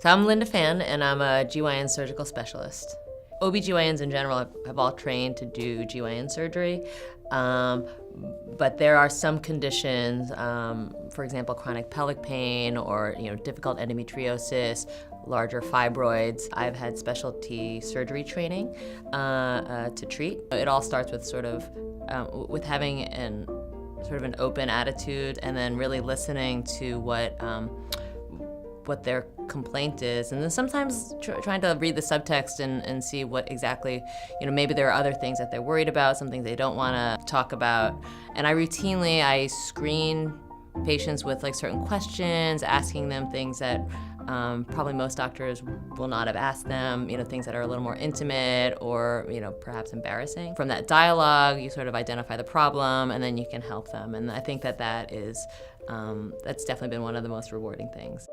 So I'm Linda Fan, and I'm a GYN surgical specialist. OBGYNs in general have all trained to do GYN surgery, but there are some conditions, for example, chronic pelvic pain or difficult endometriosis, larger fibroids. I've had specialty surgery training to treat. It all starts with with having an open attitude and then really listening to what their complaint is, and then sometimes trying to read the subtext and see what exactly, maybe there are other things that they're worried about, some things they don't want to talk about. And I screen patients with certain questions, asking them things that probably most doctors will not have asked them, things that are a little more intimate or, perhaps embarrassing. From that dialogue, you sort of identify the problem and then you can help them. And I think that's definitely been one of the most rewarding things.